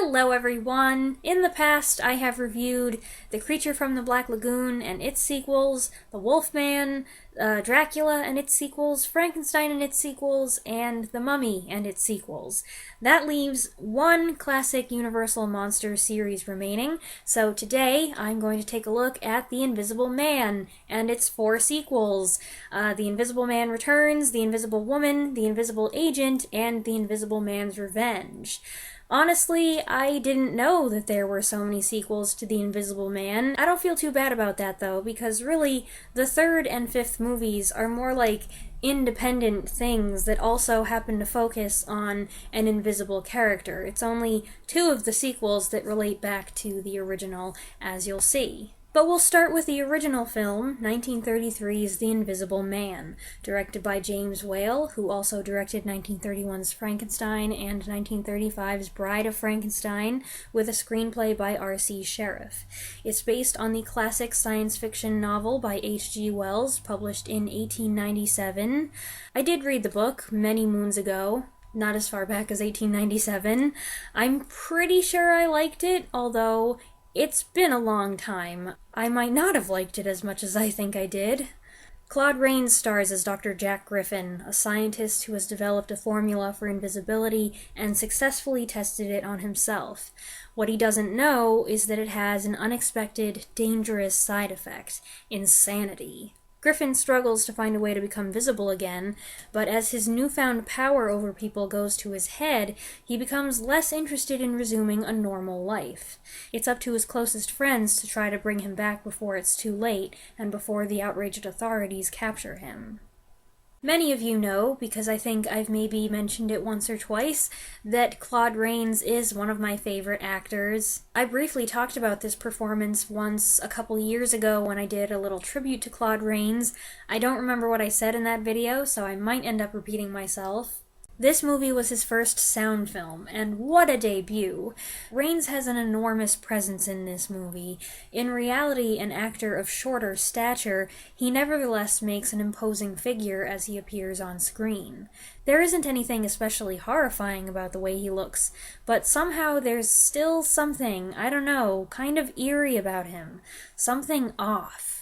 Hello everyone! In the past, I have reviewed The Creature from the Black Lagoon and its sequels, The Wolfman, Dracula and its sequels, Frankenstein and its sequels, and The Mummy and its sequels. That leaves one classic Universal Monsters series remaining, so today I'm going to take a look at The Invisible Man and its 4 sequels. The Invisible Man Returns, The Invisible Woman, The Invisible Agent, and The Invisible Man's Revenge. Honestly, I didn't know that there were so many sequels to The Invisible Man. I don't feel too bad about that, though, because really, the 3rd and 5th movies are more like independent things that also happen to focus on an invisible character. It's only 2 of the sequels that relate back to the original, as you'll see. But we'll start with the original film, 1933's The Invisible Man, directed by James Whale, who also directed 1931's Frankenstein and 1935's Bride of Frankenstein, with a screenplay by R.C. Sheriff. It's based on the classic science fiction novel by H.G. Wells, published in 1897. I did read the book many moons ago. Not as far back as 1897. I'm pretty sure I liked it, although it's been a long time. I might not have liked it as much as I think I did. Claude Rains stars as Dr. Jack Griffin, a scientist who has developed a formula for invisibility and successfully tested it on himself. What he doesn't know is that it has an unexpected, dangerous side effect: insanity. Griffin struggles to find a way to become visible again, but as his newfound power over people goes to his head, he becomes less interested in resuming a normal life. It's up to his closest friends to try to bring him back before it's too late, and before the outraged authorities capture him. Many of you know, because I think I've maybe mentioned it once or twice, that Claude Rains is one of my favorite actors. I briefly talked about this performance once a couple years ago when I did a little tribute to Claude Rains. I don't remember what I said in that video, so I might end up repeating myself. This movie was his first sound film, and what a debut! Rains has an enormous presence in this movie. In reality, an actor of shorter stature, he nevertheless makes an imposing figure as he appears on screen. There isn't anything especially horrifying about the way he looks, but somehow there's still something, I don't know, kind of eerie about him. Something off.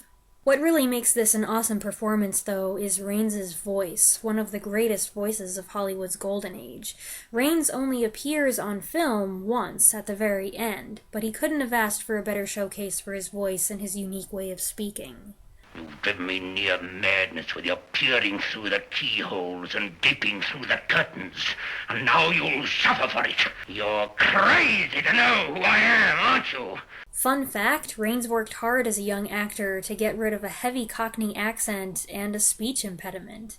What really makes this an awesome performance, though, is Rains' voice, one of the greatest voices of Hollywood's golden age. Rains only appears on film once, at the very end, but he couldn't have asked for a better showcase for his voice and his unique way of speaking. You've driven me near madness with your peering through the keyholes and gaping through the curtains, and now you'll suffer for it. You're crazy to know who I am, aren't you? Fun fact, Rains worked hard as a young actor to get rid of a heavy Cockney accent and a speech impediment.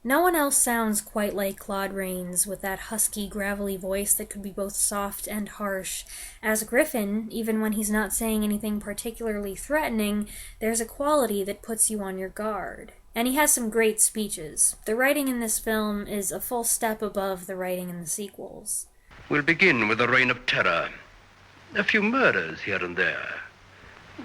No one else sounds quite like Claude Rains, with that husky, gravelly voice that could be both soft and harsh. As Griffin, even when he's not saying anything particularly threatening, there's a quality that puts you on your guard. And he has some great speeches. The writing in this film is a full step above the writing in the sequels. We'll begin with a reign of terror. A few murders here and there.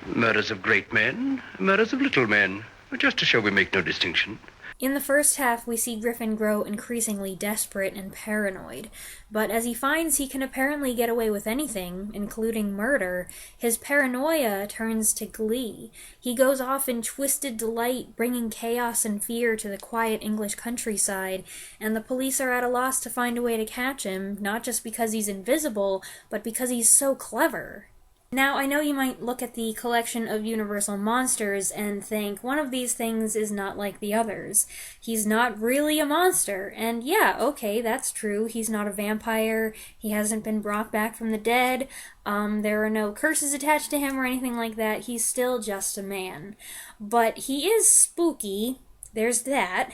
Murders of great men, murders of little men, just to show we make no distinction. In the first half, we see Griffin grow increasingly desperate and paranoid, but as he finds he can apparently get away with anything, including murder, his paranoia turns to glee. He goes off in twisted delight, bringing chaos and fear to the quiet English countryside, and the police are at a loss to find a way to catch him, not just because he's invisible, but because he's so clever. Now, I know you might look at the collection of Universal Monsters and think one of these things is not like the others. He's not really a monster, and yeah, okay, that's true. He's not a vampire, he hasn't been brought back from the dead, there are no curses attached to him or anything like that. He's still just a man. But he is spooky, there's that,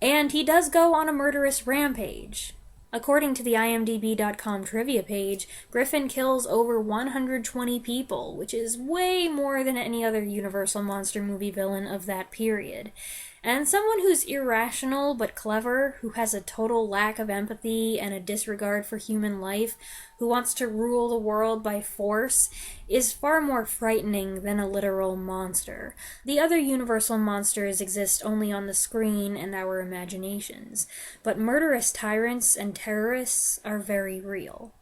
and he does go on a murderous rampage. According to the IMDb.com trivia page, Griffin kills over 120 people, which is way more than any other Universal Monster movie villain of that period. And someone who's irrational but clever, who has a total lack of empathy and a disregard for human life, who wants to rule the world by force, is far more frightening than a literal monster. The other Universal monsters exist only on the screen and our imaginations, but murderous tyrants and terrorists are very real.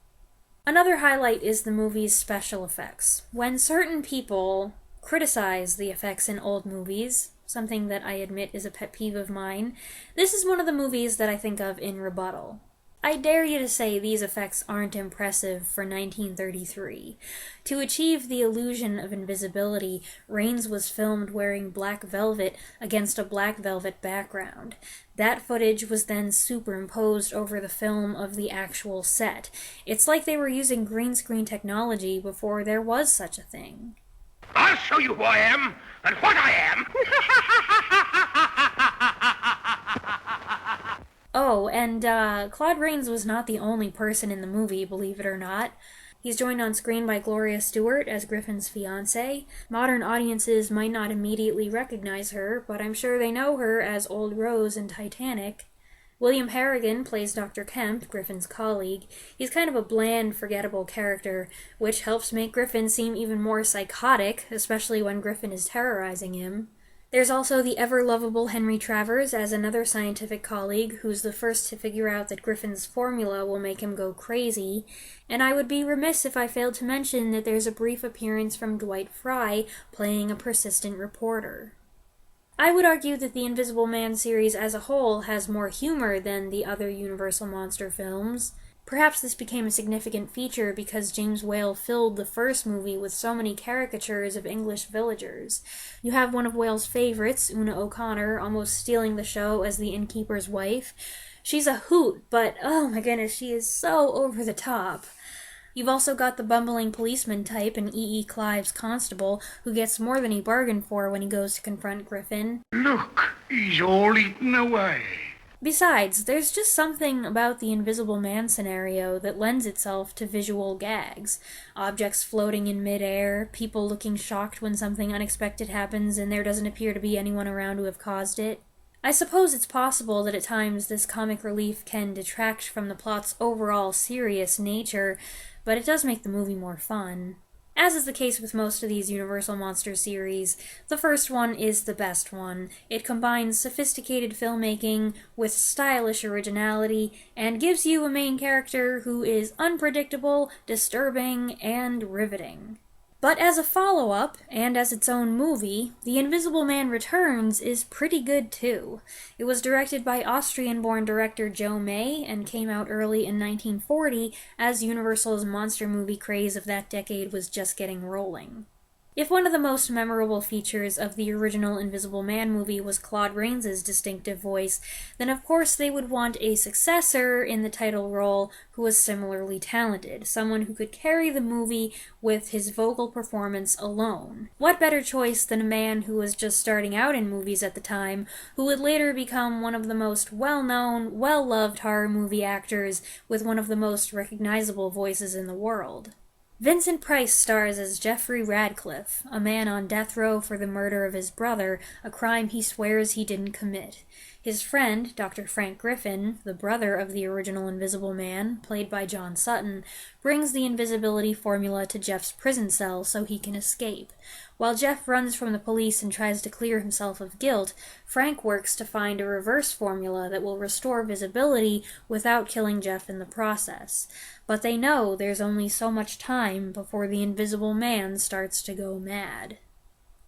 Another highlight is the movie's special effects. When certain people criticize the effects in old movies, something that I admit is a pet peeve of mine, this is one of the movies that I think of in rebuttal. I dare you to say these effects aren't impressive for 1933. To achieve the illusion of invisibility, Rains was filmed wearing black velvet against a black velvet background. That footage was then superimposed over the film of the actual set. It's like they were using green screen technology before there was such a thing. I'll show you who I am and what I am. Oh, and Claude Rains was not the only person in the movie, believe it or not. He's joined on screen by Gloria Stewart as Griffin's fiancée. Modern audiences might not immediately recognize her, but I'm sure they know her as Old Rose in Titanic. William Harrigan plays Dr. Kemp, Griffin's colleague. He's kind of a bland, forgettable character, which helps make Griffin seem even more psychotic, especially when Griffin is terrorizing him. There's also the ever-lovable Henry Travers as another scientific colleague who's the first to figure out that Griffin's formula will make him go crazy, and I would be remiss if I failed to mention that there's a brief appearance from Dwight Fry playing a persistent reporter. I would argue that the Invisible Man series as a whole has more humor than the other Universal Monster films. Perhaps this became a significant feature because James Whale filled the first movie with so many caricatures of English villagers. You have one of Whale's favorites, Una O'Connor, almost stealing the show as the innkeeper's wife. She's a hoot, but oh my goodness, she is so over the top. You've also got the bumbling policeman type in E. E. Clive's constable, who gets more than he bargained for when he goes to confront Griffin. Look, he's all eaten away. Besides, there's just something about the Invisible Man scenario that lends itself to visual gags. Objects floating in midair, people looking shocked when something unexpected happens and there doesn't appear to be anyone around to have caused it. I suppose it's possible that at times this comic relief can detract from the plot's overall serious nature, but it does make the movie more fun. As is the case with most of these Universal Monster series, the first one is the best one. It combines sophisticated filmmaking with stylish originality and gives you a main character who is unpredictable, disturbing, and riveting. But as a follow-up, and as its own movie, The Invisible Man Returns is pretty good too. It was directed by Austrian-born director Joe May and came out early in 1940 as Universal's monster movie craze of that decade was just getting rolling. If one of the most memorable features of the original Invisible Man movie was Claude Rains' distinctive voice, then of course they would want a successor in the title role who was similarly talented, someone who could carry the movie with his vocal performance alone. What better choice than a man who was just starting out in movies at the time, who would later become one of the most well-known, well-loved horror movie actors with one of the most recognizable voices in the world. Vincent Price stars as Jeffrey Radcliffe, a man on death row for the murder of his brother, a crime he swears he didn't commit. His friend, Dr. Frank Griffin, the brother of the original Invisible Man, played by John Sutton, brings the invisibility formula to Jeff's prison cell so he can escape. While Jeff runs from the police and tries to clear himself of guilt, Frank works to find a reverse formula that will restore visibility without killing Jeff in the process. But they know there's only so much time before the Invisible Man starts to go mad.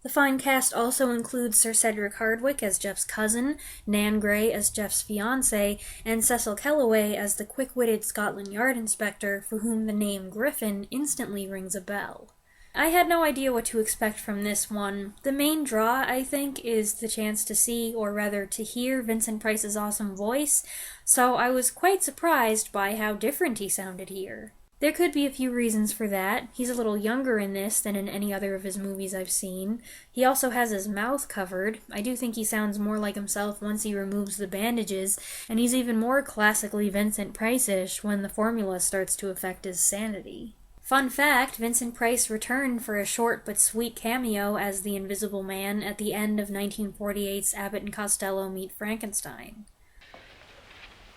The fine cast also includes Sir Cedric Hardwicke as Jeff's cousin, Nan Gray as Jeff's fiancée, and Cecil Kellaway as the quick-witted Scotland Yard inspector for whom the name Griffin instantly rings a bell. I had no idea what to expect from this one. The main draw, I think, is the chance to see, or rather to hear, Vincent Price's awesome voice, so I was quite surprised by how different he sounded here. There could be a few reasons for that. He's a little younger in this than in any other of his movies I've seen. He also has his mouth covered. I do think he sounds more like himself once he removes the bandages, and he's even more classically Vincent Price-ish when the formula starts to affect his sanity. Fun fact, Vincent Price returned for a short but sweet cameo as the Invisible Man at the end of 1948's Abbott and Costello Meet Frankenstein.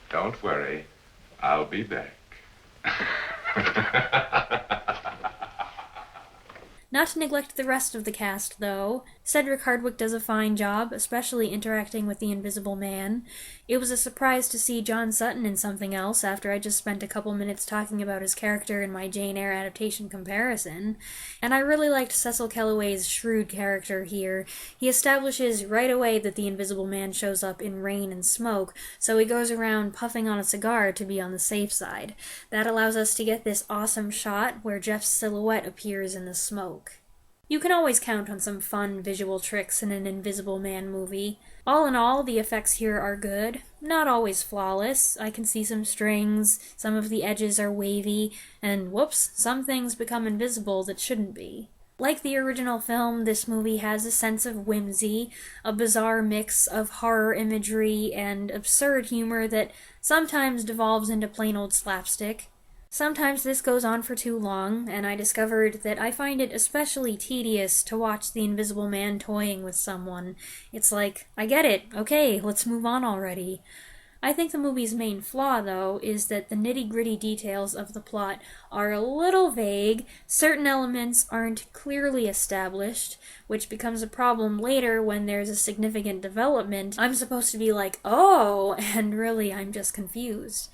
Don't worry, I'll be back. Not to neglect the rest of the cast, though. Cedric Hardwicke does a fine job, especially interacting with the Invisible Man. It was a surprise to see John Sutton in something else after I just spent a couple minutes talking about his character in my Jane Eyre adaptation comparison. And I really liked Cecil Kellaway's shrewd character here. He establishes right away that the Invisible Man shows up in rain and smoke, so he goes around puffing on a cigar to be on the safe side. That allows us to get this awesome shot where Jeff's silhouette appears in the smoke. You can always count on some fun visual tricks in an Invisible Man movie. All in all, the effects here are good. Not always flawless. I can see some strings, some of the edges are wavy, and whoops, some things become invisible that shouldn't be. Like the original film, this movie has a sense of whimsy, a bizarre mix of horror imagery and absurd humor that sometimes devolves into plain old slapstick. Sometimes this goes on for too long, and I discovered that I find it especially tedious to watch the Invisible Man toying with someone. It's like, I get it, okay, let's move on already. I think the movie's main flaw, though, is that the nitty-gritty details of the plot are a little vague, certain elements aren't clearly established, which becomes a problem later when there's a significant development. I'm supposed to be like, oh, and really I'm just confused.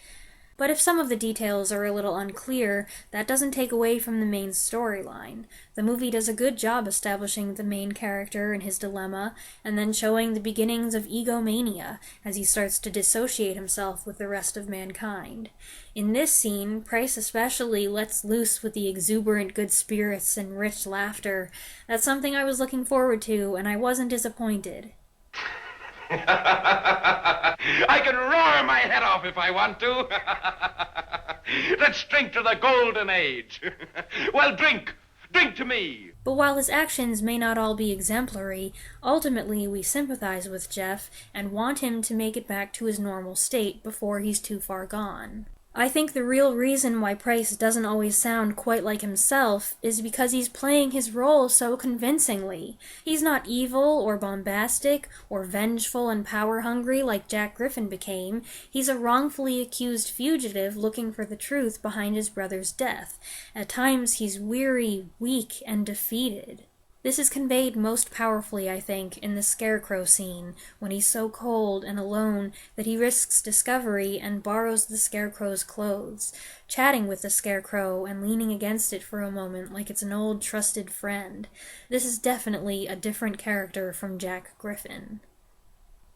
But if some of the details are a little unclear, that doesn't take away from the main storyline. The movie does a good job establishing the main character and his dilemma, and then showing the beginnings of egomania as he starts to dissociate himself with the rest of mankind. In this scene, Price especially lets loose with the exuberant good spirits and rich laughter. That's something I was looking forward to, and I wasn't disappointed. I can roar my head off if I want to. Let's drink to the golden age. Well, drink. Drink to me. But while his actions may not all be exemplary, ultimately we sympathize with Jeff and want him to make it back to his normal state before he's too far gone. I think the real reason why Price doesn't always sound quite like himself is because he's playing his role so convincingly. He's not evil or bombastic or vengeful and power-hungry like Jack Griffin became. He's a wrongfully accused fugitive looking for the truth behind his brother's death. At times he's weary, weak, and defeated. This is conveyed most powerfully, I think, in the Scarecrow scene, when he's so cold and alone that he risks discovery and borrows the Scarecrow's clothes, chatting with the Scarecrow and leaning against it for a moment like it's an old trusted friend. This is definitely a different character from Jack Griffin.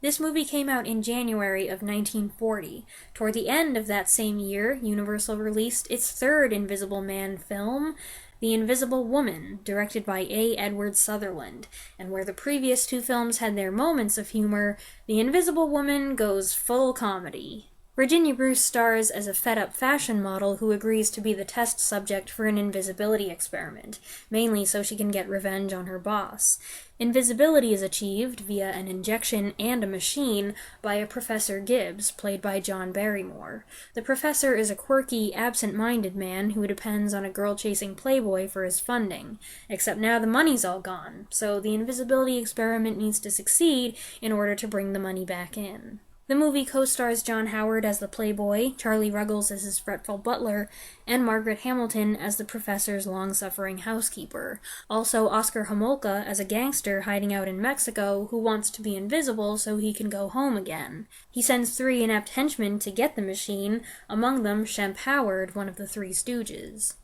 This movie came out in January of 1940. Toward the end of that same year, Universal released its third Invisible Man film, The Invisible Woman, directed by A. Edward Sutherland, and where the previous two films had their moments of humor, The Invisible Woman goes full comedy. Virginia Bruce stars as a fed-up fashion model who agrees to be the test subject for an invisibility experiment, mainly so she can get revenge on her boss. Invisibility is achieved via an injection and a machine by a Professor Gibbs, played by John Barrymore. The professor is a quirky, absent-minded man who depends on a girl-chasing playboy for his funding, except now the money's all gone, so the invisibility experiment needs to succeed in order to bring the money back in. The movie co-stars John Howard as the playboy, Charlie Ruggles as his fretful butler, and Margaret Hamilton as the professor's long-suffering housekeeper. Also Oscar Homolka as a gangster hiding out in Mexico who wants to be invisible so he can go home again. He sends 3 inept henchmen to get the machine, among them Shemp Howard, one of the Three Stooges.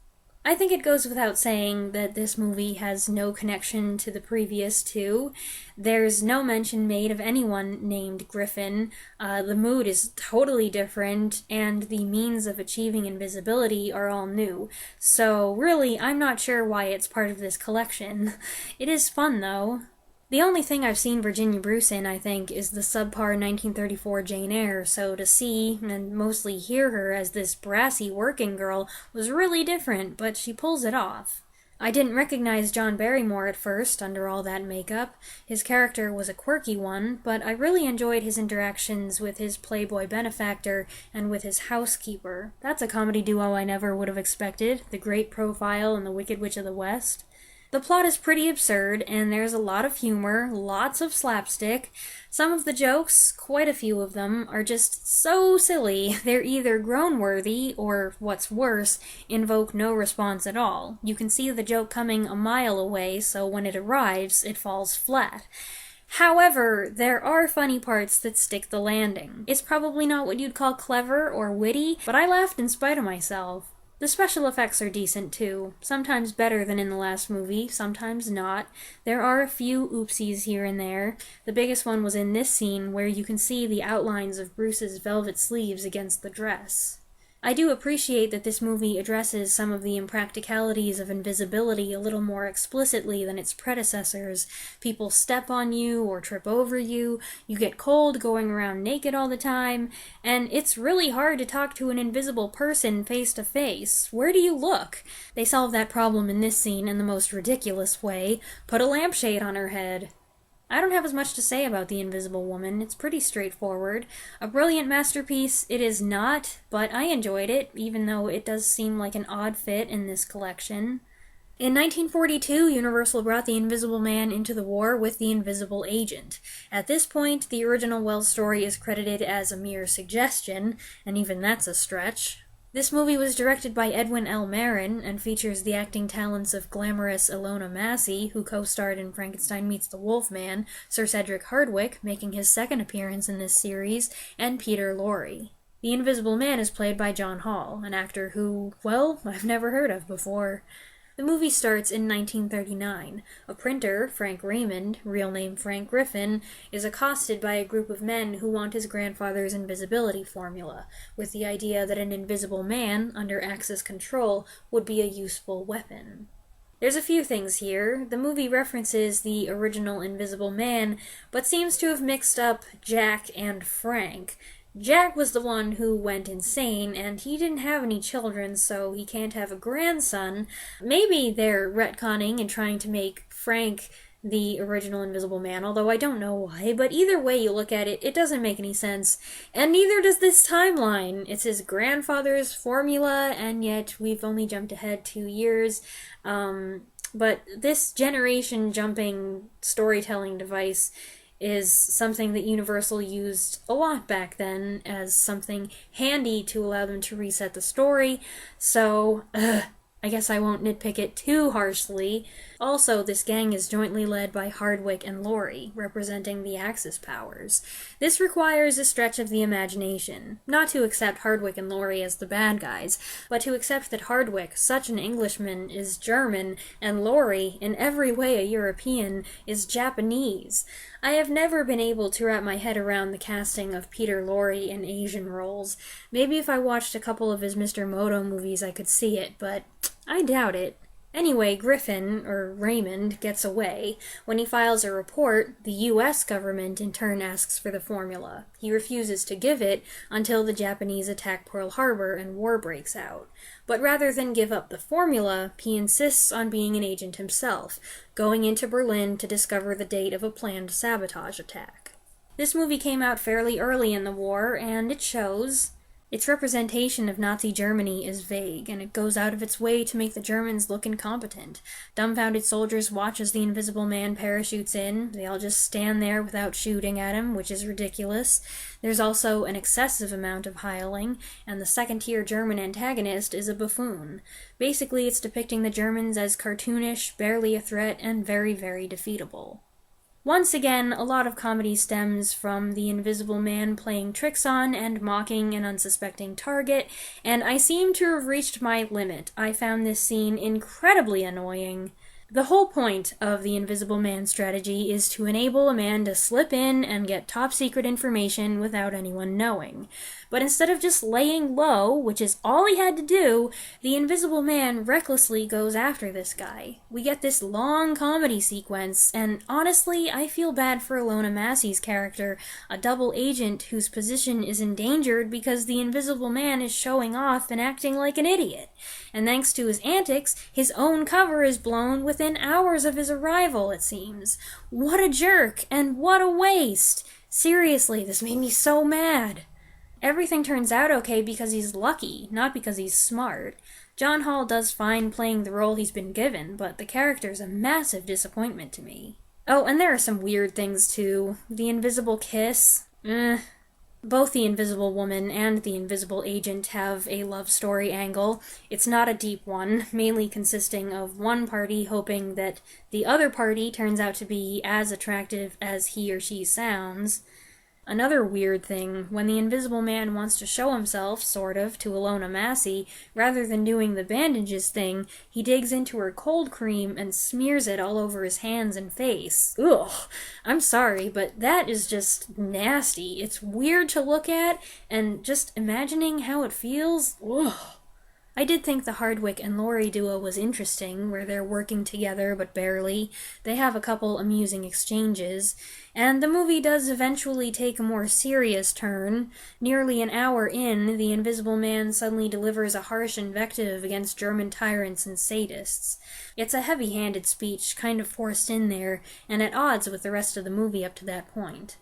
I think it goes without saying that this movie has no connection to the previous two. There's no mention made of anyone named Griffin. The mood is totally different, and the means of achieving invisibility are all new. So really, I'm not sure why it's part of this collection. It is fun, though. The only thing I've seen Virginia Bruce in, I think, is the subpar 1934 Jane Eyre, so to see, and mostly hear her as this brassy working girl was really different, but she pulls it off. I didn't recognize John Barrymore at first, under all that makeup. His character was a quirky one, but I really enjoyed his interactions with his playboy benefactor and with his housekeeper. That's a comedy duo I never would have expected, The Great Profile and The Wicked Witch of the West. The plot is pretty absurd, and there's a lot of humor, lots of slapstick. Some of the jokes, quite a few of them, are just so silly, they're either groan-worthy, or, what's worse, invoke no response at all. You can see the joke coming a mile away, so when it arrives, it falls flat. However, there are funny parts that stick the landing. It's probably not what you'd call clever or witty, but I laughed in spite of myself. The special effects are decent too, sometimes better than in the last movie, sometimes not. There are a few oopsies here and there. The biggest one was in this scene where you can see the outlines of Bruce's velvet sleeves against the dress. I do appreciate that this movie addresses some of the impracticalities of invisibility a little more explicitly than its predecessors. People step on you or trip over you, you get cold going around naked all the time, and it's really hard to talk to an invisible person face to face. Where do you look? They solve that problem in this scene in the most ridiculous way. Put a lampshade on her head. I don't have as much to say about The Invisible Woman. It's pretty straightforward. A brilliant masterpiece it is not, but I enjoyed it, even though it does seem like an odd fit in this collection. In 1942, Universal brought The Invisible Man into the war with The Invisible Agent. At this point, the original Wells story is credited as a mere suggestion, and even that's a stretch. This movie was directed by Edwin L. Marin and features the acting talents of glamorous Ilona Massey, who co-starred in Frankenstein Meets the Wolfman, Sir Cedric Hardwicke, making his second appearance in this series, and Peter Lorre. The Invisible Man is played by John Hall, an actor who, well, I've never heard of before. The movie starts in 1939. A printer, Frank Raymond, real name Frank Griffin, is accosted by a group of men who want his grandfather's invisibility formula, with the idea that an invisible man, under Axis control, would be a useful weapon. There's a few things here. The movie references the original Invisible Man, but seems to have mixed up Jack and Frank. Jack was the one who went insane, and he didn't have any children, so he can't have a grandson. Maybe they're retconning and trying to make Frank the original Invisible Man, although I don't know why, but either way you look at it, it doesn't make any sense. And neither does this timeline. It's his grandfather's formula, and yet we've only jumped ahead 2 years. But this generation-jumping storytelling device is something that Universal used a lot back then as something handy to allow them to reset the story, so, I guess I won't nitpick it too harshly. Also, this gang is jointly led by Hardwicke and Lorre, representing the Axis powers. This requires a stretch of the imagination, not to accept Hardwicke and Lorre as the bad guys, but to accept that Hardwicke, such an Englishman, is German, and Lorre, in every way a European, is Japanese. I have never been able to wrap my head around the casting of Peter Lorre in Asian roles. Maybe if I watched a couple of his Mr. Moto movies I could see it, but I doubt it. Anyway, Griffin, or Raymond, gets away. When he files a report, the US government in turn asks for the formula. He refuses to give it until the Japanese attack Pearl Harbor and war breaks out. But rather than give up the formula, he insists on being an agent himself, going into Berlin to discover the date of a planned sabotage attack. This movie came out fairly early in the war, and it shows. Its representation of Nazi Germany is vague, and it goes out of its way to make the Germans look incompetent. Dumbfounded soldiers watch as the Invisible Man parachutes in. They all just stand there without shooting at him, which is ridiculous. There's also an excessive amount of hiling, and the second-tier German antagonist is a buffoon. Basically, it's depicting the Germans as cartoonish, barely a threat, and very, very defeatable. Once again, a lot of comedy stems from the Invisible Man playing tricks on and mocking an unsuspecting target, and I seem to have reached my limit. I found this scene incredibly annoying. The whole point of the Invisible Man strategy is to enable a man to slip in and get top-secret information without anyone knowing. But instead of just laying low, which is all he had to do, the Invisible Man recklessly goes after this guy. We get this long comedy sequence, and honestly, I feel bad for Ilona Massey's character, a double agent whose position is endangered because the Invisible Man is showing off and acting like an idiot. And thanks to his antics, his own cover is blown within hours of his arrival, it seems. What a jerk, and what a waste! Seriously, this made me so mad. Everything turns out okay because he's lucky, not because he's smart. John Hall does fine playing the role he's been given, but the character's a massive disappointment to me. Oh, and there are some weird things too. The invisible kiss? Both the Invisible Woman and the Invisible Agent have a love story angle. It's not a deep one, mainly consisting of one party hoping that the other party turns out to be as attractive as he or she sounds. Another weird thing, when the Invisible Man wants to show himself, sort of, to Ilona Massey, rather than doing the bandages thing, he digs into her cold cream and smears it all over his hands and face. Ugh! I'm sorry, but that is just nasty. It's weird to look at, and just imagining how it feels, ugh! I did think the Hardwick and Laurie duo was interesting, where they're working together but barely. They have a couple amusing exchanges, and the movie does eventually take a more serious turn. Nearly an hour in, the Invisible Man suddenly delivers a harsh invective against German tyrants and sadists. It's a heavy-handed speech, kind of forced in there, and at odds with the rest of the movie up to that point.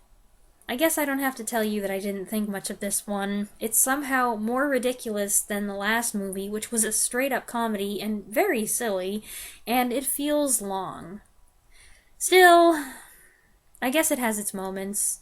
I guess I don't have to tell you that I didn't think much of this one. It's somehow more ridiculous than the last movie, which was a straight-up comedy and very silly, and it feels long. Still, I guess it has its moments.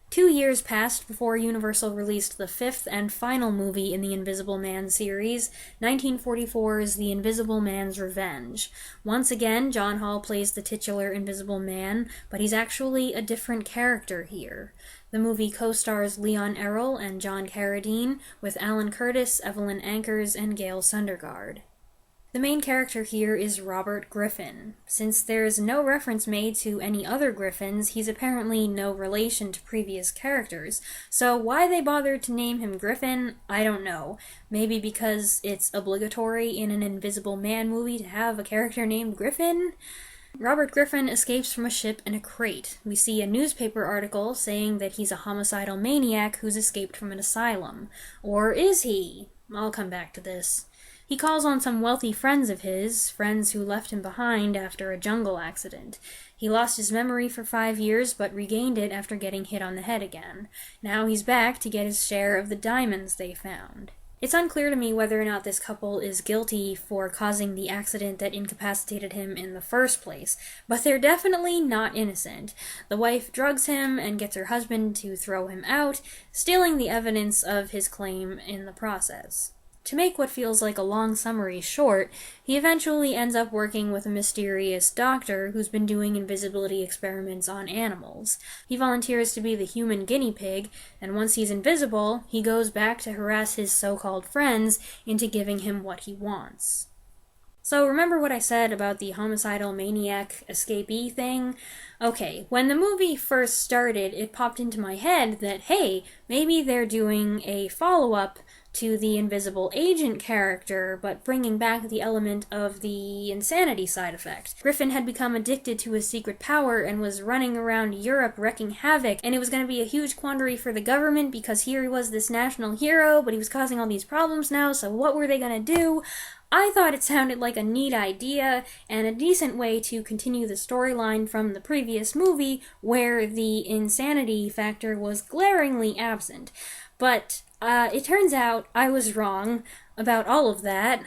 2 years passed before Universal released the fifth and final movie in the Invisible Man series, 1944's The Invisible Man's Revenge. Once again, John Hall plays the titular Invisible Man, but he's actually a different character here. The movie co-stars Leon Errol and John Carradine, with Alan Curtis, Evelyn Ankers, and Gail Sundergaard. The main character here is Robert Griffin. Since there's no reference made to any other Griffins, he's apparently no relation to previous characters, so why they bothered to name him Griffin, I don't know. Maybe because it's obligatory in an Invisible Man movie to have a character named Griffin? Robert Griffin escapes from a ship in a crate. We see a newspaper article saying that he's a homicidal maniac who's escaped from an asylum. Or is he? I'll come back to this. He calls on some wealthy friends of his, friends who left him behind after a jungle accident. He lost his memory for 5 years, but regained it after getting hit on the head again. Now he's back to get his share of the diamonds they found. It's unclear to me whether or not this couple is guilty for causing the accident that incapacitated him in the first place, but they're definitely not innocent. The wife drugs him and gets her husband to throw him out, stealing the evidence of his claim in the process. To make what feels like a long summary short, he eventually ends up working with a mysterious doctor who's been doing invisibility experiments on animals. He volunteers to be the human guinea pig, and once he's invisible, he goes back to harass his so-called friends into giving him what he wants. So remember what I said about the homicidal maniac escapee thing? Okay, when the movie first started, it popped into my head that, hey, maybe they're doing a follow-up to the Invisible Agent character, but bringing back the element of the insanity side effect. Griffin had become addicted to his secret power and was running around Europe wreaking havoc, and it was going to be a huge quandary for the government because here he was this national hero, but he was causing all these problems now, so what were they going to do? I thought it sounded like a neat idea and a decent way to continue the storyline from the previous movie where the insanity factor was glaringly absent. But it turns out I was wrong about all of that.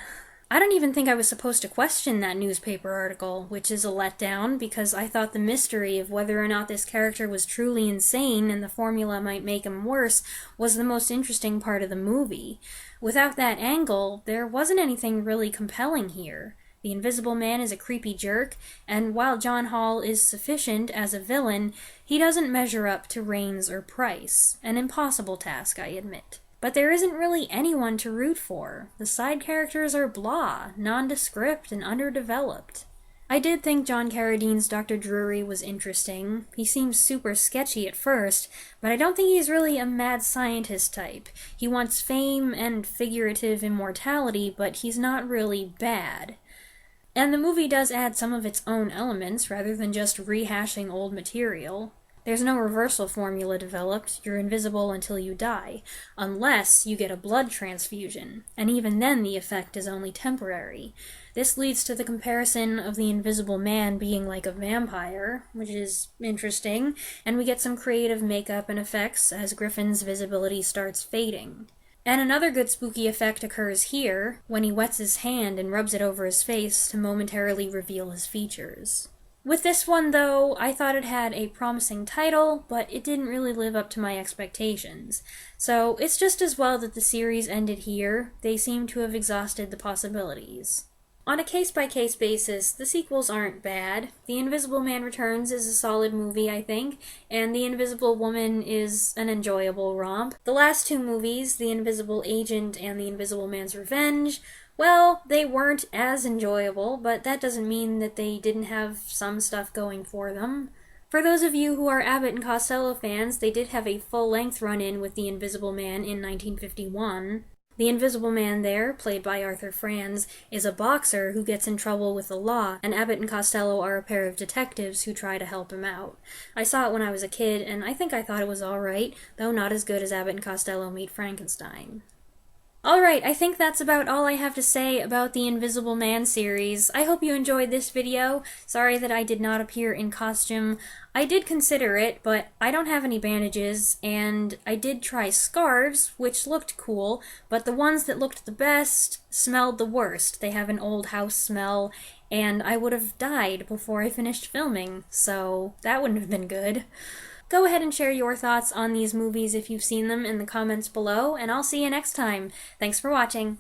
I don't even think I was supposed to question that newspaper article, which is a letdown because I thought the mystery of whether or not this character was truly insane and the formula might make him worse was the most interesting part of the movie. Without that angle, there wasn't anything really compelling here. The Invisible Man is a creepy jerk, and while John Hall is sufficient as a villain, he doesn't measure up to Rains or Price. An impossible task, I admit. But there isn't really anyone to root for. The side characters are blah, nondescript, and underdeveloped. I did think John Carradine's Dr. Drury was interesting. He seems super sketchy at first, but I don't think he's really a mad scientist type. He wants fame and figurative immortality, but he's not really bad. And the movie does add some of its own elements, rather than just rehashing old material. There's no reversal formula developed, you're invisible until you die, unless you get a blood transfusion, and even then the effect is only temporary. This leads to the comparison of the Invisible Man being like a vampire, which is interesting, and we get some creative makeup and effects as Griffin's visibility starts fading. And another good spooky effect occurs here, when he wets his hand and rubs it over his face to momentarily reveal his features. With this one, though, I thought it had a promising title, but it didn't really live up to my expectations. So it's just as well that the series ended here. They seem to have exhausted the possibilities. On a case-by-case basis, the sequels aren't bad. The Invisible Man Returns is a solid movie, I think, and The Invisible Woman is an enjoyable romp. The last two movies, The Invisible Agent and The Invisible Man's Revenge, well, they weren't as enjoyable, but that doesn't mean that they didn't have some stuff going for them. For those of you who are Abbott and Costello fans, they did have a full-length run-in with The Invisible Man in 1951. The Invisible Man there, played by Arthur Franz, is a boxer who gets in trouble with the law, and Abbott and Costello are a pair of detectives who try to help him out. I saw it when I was a kid, and I think I thought it was alright, though not as good as Abbott and Costello Meet Frankenstein. Alright, I think that's about all I have to say about the Invisible Man series. I hope you enjoyed this video. Sorry that I did not appear in costume. I did consider it, but I don't have any bandages, and I did try scarves, which looked cool, but the ones that looked the best smelled the worst. They have an old house smell, and I would have died before I finished filming, so that wouldn't have been good. Go ahead and share your thoughts on these movies if you've seen them in the comments below, and I'll see you next time. Thanks for watching.